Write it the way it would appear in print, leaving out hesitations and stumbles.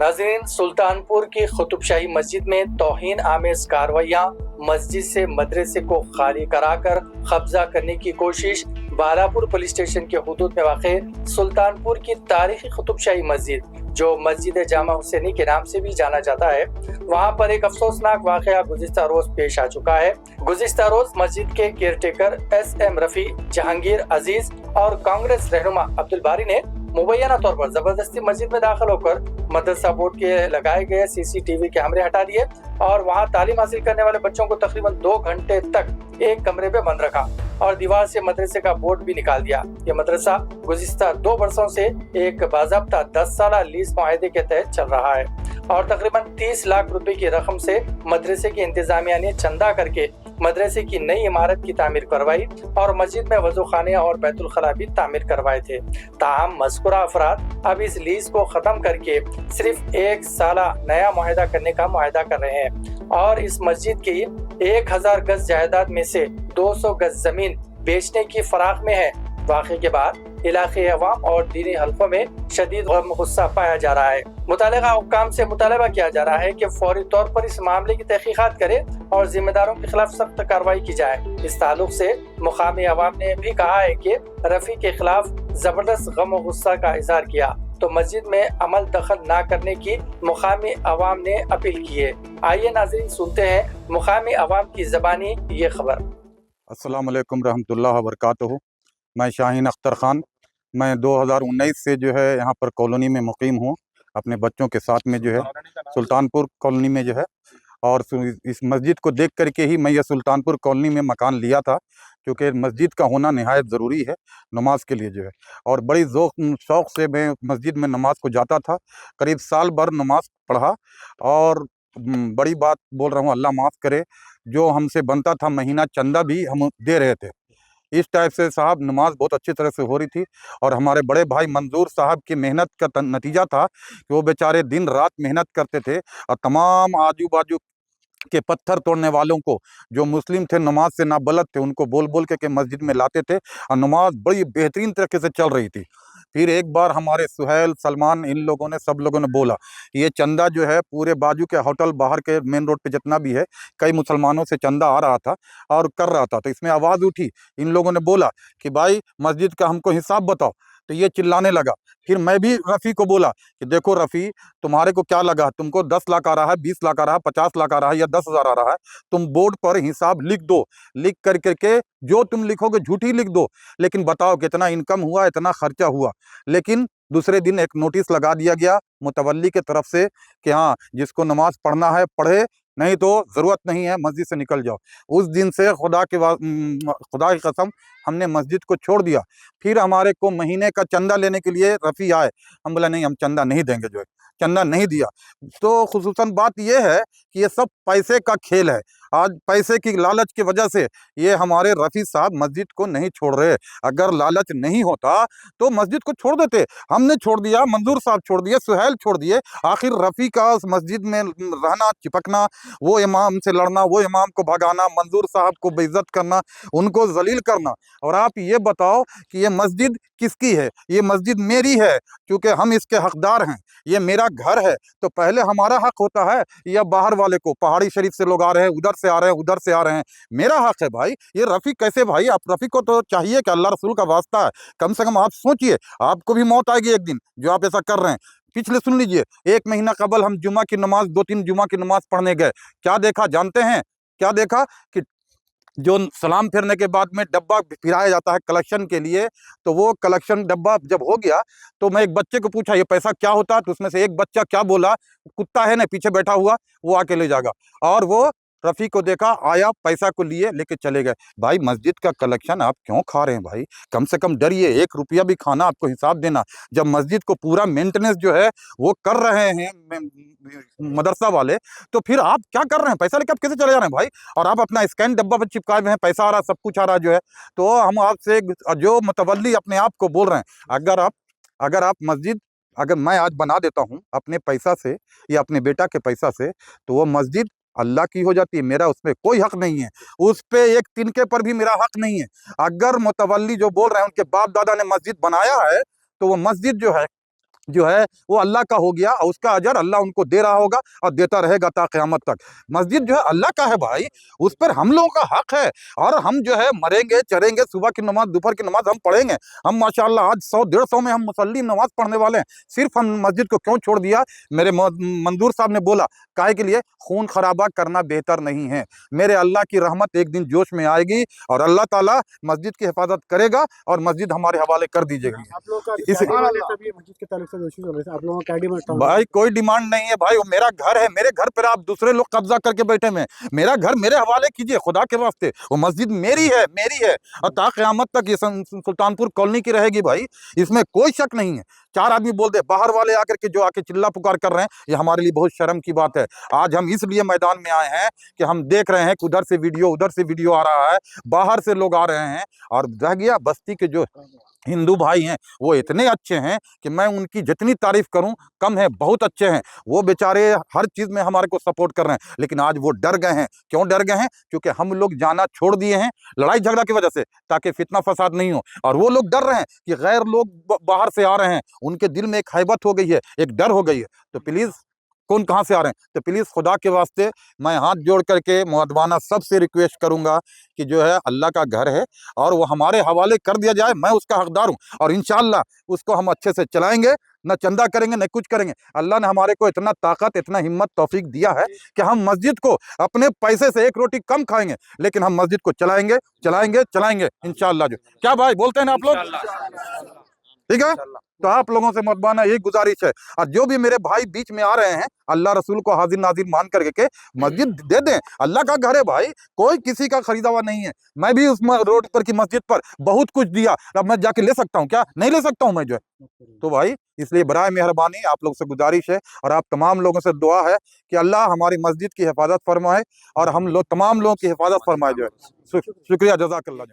नाज़रीन, सुल्तानपुर की कुतुबशाही मस्जिद में तौहीन आमेज कार्रवाइयाँ, मस्जिद से मदरसे को खाली कराकर कब्जा करने की कोशिश। बालापुर पुलिस स्टेशन के हुदूद में वाक़े सुल्तानपुर की तारीखी कुतुबशाही मस्जिद, जो मस्जिद जामा हुसैनी के नाम से भी जाना जाता है, वहाँ पर एक अफसोसनाक वाक़या गुज़िश्ता रोज पेश आ चुका है। गुज़िश्ता रोज मस्जिद के केयरटेकर SM रफ़ी, जहांगीर अजीज और कांग्रेस रहनुमा अब्दुल बारी ने मुबैना तौर पर जबरदस्ती मस्जिद में दाखिल होकर मदरसा बोर्ड के लगाए गए CCTV कैमरे हटा दिए और वहां तालीम हासिल करने वाले बच्चों को तकरीबन 2 घंटे तक एक कमरे में बंद रखा और दीवार से मदरसे का बोर्ड भी निकाल दिया। ये मदरसा गुज़िश्ता 2 वर्षों से एक बाज़ाब्ता 10 साला लीज मुआहदे के तहत चल रहा है और तकरीबन 30 लाख रुपए की रकम से मदरसे की इंतजामिया ने चंदा करके मदरसे की नई इमारत की तामीर करवाई और मस्जिद में वजू खाने और बैतुल खला भी तामीर करवाए थे। ताहम मज़कूरा अफराद अब इस लीज को खत्म करके सिर्फ 1 साला नया मुआहदा करने का मुआहदा कर रहे हैं और इस मस्जिद की 1000 गज जायदाद में से 200 गज जमीन बेचने की फराख में है। वाक़े के बाद इलाके अवाम और दीनी हल्कों में शदीद गम गुस्सा पाया जा रहा है। मुतालिका हुक्काम से मुतालबा किया जा रहा है कि फौरी तौर पर इस मामले की तहकीकात करे और जिम्मेदारों के खिलाफ सख्त कार्रवाई की जाए। इस ताल्लुक से मुकामी अवाम ने भी कहा है कि रफ़ी के खिलाफ जबरदस्त गम और गुस्सा का इजहार किया तो मस्जिद में अमल दखल न करने की मुकामी अवाम ने अपील की है। आइए नाज़रीन, सुनते हैं मुकामी अवाम की ज़बानी ये खबर। अस्सलाम वालेकुम रहमतुल्लाह व बरकातहू। मैं शाहीन अख्तर ख़ान, मैं 2019 से जो है यहाँ पर कॉलोनी में मुकीम हूँ, अपने बच्चों के साथ में जो है सुल्तानपुर कॉलोनी में जो है। और इस मस्जिद को देख करके ही मैं ये सुल्तानपुर कॉलोनी में मकान लिया था, क्योंकि मस्जिद का होना नहायत ज़रूरी है नमाज के लिए जो है। और बड़ी शौक़ से मैं मस्जिद में नमाज को जाता था, करीब साल भर नमाज पढ़ा। और बड़ी बात बोल रहा हूँ, अल्लाह माफ़ करे, जो हमसे बनता था महीना चंदा भी हम दे रहे थे। इस टाइप से साहब नमाज बहुत अच्छी तरह से हो रही थी। और हमारे बड़े भाई मंजूर साहब की मेहनत का नतीजा था कि वो बेचारे दिन रात मेहनत करते थे और तमाम आजू बाजू के पत्थर तोड़ने वालों को, जो मुस्लिम थे नमाज से नाबलद थे, उनको बोल बोल के मस्जिद में लाते थे और नमाज बड़ी बेहतरीन तरीके से चल रही थी। फिर एक बार हमारे सुहैल, सलमान, इन लोगों ने, सब लोगों ने बोला ये चंदा जो है पूरे बाजू के होटल बाहर के मेन रोड पे जितना भी है, कई मुसलमानों से चंदा आ रहा था और कर रहा था। तो इसमें आवाज़ उठी, इन लोगों ने बोला कि भाई मस्जिद का हमको हिसाब बताओ। तो ये चिल्लाने लगा। फिर मैं भी रफ़ी को बोला कि देखो रफ़ी, तुम्हारे को क्या लगा, तुमको 10 लाख आ रहा है, 20 लाख आ रहा है, 50 लाख आ रहा है या 10,000 आ रहा है, तुम बोर्ड पर हिसाब लिख दो। लिख कर करके जो तुम लिखोगे झूठी लिख दो, लेकिन बताओ कितना इनकम हुआ, इतना खर्चा हुआ। लेकिन दूसरे दिन एक नोटिस लगा दिया गया मुतवल्ली के तरफ से कि हाँ, जिसको नमाज पढ़ना है पढ़े, नहीं तो ज़रूरत नहीं है, मस्जिद से निकल जाओ। उस दिन से खुदा की कसम हमने मस्जिद को छोड़ दिया। फिर हमारे को महीने का चंदा लेने के लिए रफ़ी आए, हम बोला नहीं, हम चंदा नहीं देंगे, जो है चंदा नहीं दिया। तो खुसूसन बात यह है कि ये सब पैसे का खेल है। आज पैसे की लालच की वजह से ये हमारे रफ़ी साहब मस्जिद को नहीं छोड़ रहे। अगर लालच नहीं होता तो मस्जिद को छोड़ देते। हमने छोड़ दिया, मंजूर साहब छोड़ दिए, सुहैल छोड़ दिए। आखिर रफ़ी का उस मस्जिद में रहना, चिपकना, वो इमाम से लड़ना, वो इमाम को भगाना, मंजूर साहब को बेइज्जत करना, उनको जलील करना। और आप ये बताओ कि ये मस्जिद किसकी है? ये मस्जिद मेरी है, क्योंकि हम इसके हकदार हैं। ये मेरा घर है, तो पहले हमारा हक होता है या बाहर वाले को? पहाड़ी शरीफ से लोग आ रहे हैं, उधर से आ रहे हैं, उधर से आ रहे हैं, मेरा हक है भाई। ये रफ़ी कैसे भाई? आप रफ़ी को तो चाहिए कि अल्लाह रसूल का वास्ता है, कम से कम आप सोचिए, आपको भी मौत आएगी एक दिन, जो आप ऐसा कर रहे हैं। पिछले सुन लीजिए, 1 महीना कबल हम जुमा की नमाज, 2-3 जुमा की नमाज पढ़ने गए। क्या देखा जानते हैं? क्या देखा कि जो सलाम फेरने के बाद में डब्बा फिराया जाता है कलेक्शन के लिए, तो वो कलेक्शन डब्बा जब हो गया तो मैं एक बच्चे को पूछा ये पैसा क्या होता है? तो उसमें से एक बच्चा क्या बोला, कुत्ता है ना पीछे बैठा हुआ, वो आके ले जाएगा। और वो रफ़ी को देखा, आया, पैसा को लिए, लेके चले गए। भाई मस्जिद का कलेक्शन आप क्यों खा रहे हैं भाई? कम से कम डरिए, 1 रुपया भी खाना, आपको हिसाब देना। जब मस्जिद को पूरा मेंटेनेंस जो है वो कर रहे हैं मदरसा वाले, तो फिर आप क्या कर रहे हैं? पैसा लेके आप कैसे चले जा रहे हैं भाई? और आप अपना स्कैन डब्बा पर चिपकाए हुए हैं, पैसा आ रहा, सब कुछ आ रहा जो है। तो हम आपसे, जो मुतवल्ली अपने आप को बोल रहे हैं, अगर आप मस्जिद, अगर मैं आज बना देता हूँ अपने पैसा से या अपने बेटा के पैसा से, तो वो मस्जिद अल्लाह की हो जाती है, मेरा उसमें कोई हक नहीं है। उस पे एक तिनके पर भी मेरा हक नहीं है। अगर मुतवल्ली जो बोल रहे हैं उनके बाप दादा ने मस्जिद बनाया है, तो वो मस्जिद जो है जो है वो अल्लाह का हो गया और उसका अजर अल्लाह उनको दे रहा होगा और देता रहेगा ता क़यामत तक। मस्जिद जो है अल्लाह का है भाई, उस पर हम लोगों का हक है। और हम जो है मरेंगे चरेंगे, सुबह की नमाज दोपहर की नमाज हम पढ़ेंगे। हम माशाल्लाह आज 100-150 में हम मुसल्ली नमाज पढ़ने वाले हैं। सिर्फ हम मस्जिद को क्यों छोड़ दिया? मेरे मंदूर साहब ने बोला, काहे के लिए? खून खराबा करना बेहतर नहीं है। मेरे अल्लाह की रहमत एक दिन जोश में आएगी और अल्लाह ताला मस्जिद की हिफाजत करेगा और मस्जिद हमारे हवाले कर दीजिएगा। आप लोगों का इस मस्जिद के ताल्लुक से जो इश्यूज हो रहे थे, आप लोगों का क्या डिमांड? भाई कोई डिमांड नहीं है भाई, वो मेरा घर है। मेरे घर पर आप दूसरे लोग कब्जा करके बैठे हुए हैं। मेरा घर मेरे हवाले कीजिए खुदा के वास्ते। वो मस्जिद मेरी है और ता क़यामत तक ये सुल्तानपुर कॉलोनी की रहेगी भाई, इसमें कोई शक नहीं है। 4 आदमी बोल दे, बाहर वाले आकर के जो आके चिल्ला पुकार कर रहे हैं, ये हमारे लिए बहुत शर्म की बात है। आज हम इसलिए मैदान में आए हैं कि हम देख रहे हैं कि उधर से वीडियो आ रहा है, बाहर से लोग आ रहे हैं। और रह गया बस्ती के जो हिंदू भाई हैं, वो इतने अच्छे हैं कि मैं उनकी जितनी तारीफ करूं कम है, बहुत अच्छे हैं। वो बेचारे हर चीज़ में हमारे को सपोर्ट कर रहे हैं, लेकिन आज वो डर गए हैं। क्यों डर गए हैं? क्योंकि हम लोग जाना छोड़ दिए हैं लड़ाई झगड़ा की वजह से, ताकि फितना फसाद नहीं हो। और वो लोग डर रहे हैं कि गैर लोग बाहर से आ रहे हैं, उनके दिल में एक हैबत हो गई है, एक डर हो गई है। तो प्लीज़, कौन कहाँ से आ रहे हैं, तो प्लीज़ खुदा के वास्ते मैं हाथ जोड़ करके मुअद्दबाना सबसे रिक्वेस्ट करूंगा कि जो है अल्लाह का घर है और वो हमारे हवाले कर दिया जाए। मैं उसका हकदार हूं और इंशाअल्लाह उसको हम अच्छे से चलाएंगे, न चंदा करेंगे न कुछ करेंगे। अल्लाह ने हमारे को इतना ताकत, इतना हिम्मत, तौफीक दिया है कि हम मस्जिद को अपने पैसे से 1 रोटी कम खाएंगे, लेकिन हम मस्जिद को चलाएंगे इंशाअल्लाह। जो क्या भाई बोलते हैं ना आप लोग, ठीक है? तो आप लोगों से मुअद्दबाना यही गुजारिश है। और जो भी मेरे भाई बीच में आ रहे हैं, अल्लाह रसूल को हाजिर नाजिर मान करके के मस्जिद दे दें। अल्लाह का घर है भाई, कोई किसी का खरीदा हुआ नहीं है। मैं भी उस रोड पर की मस्जिद पर बहुत कुछ दिया, अब मैं जाके ले सकता हूँ क्या? नहीं ले सकता हूँ मैं जो है। तो भाई इसलिए बराए मेहरबानी आप लोग से गुजारिश है और आप तमाम लोगों से दुआ है कि अल्लाह हमारी मस्जिद की हिफाजत फरमाए और हम लोग तमाम लोगों की हिफाजत फरमाए जो है। शुक्रिया, जज़ाकल्लाह।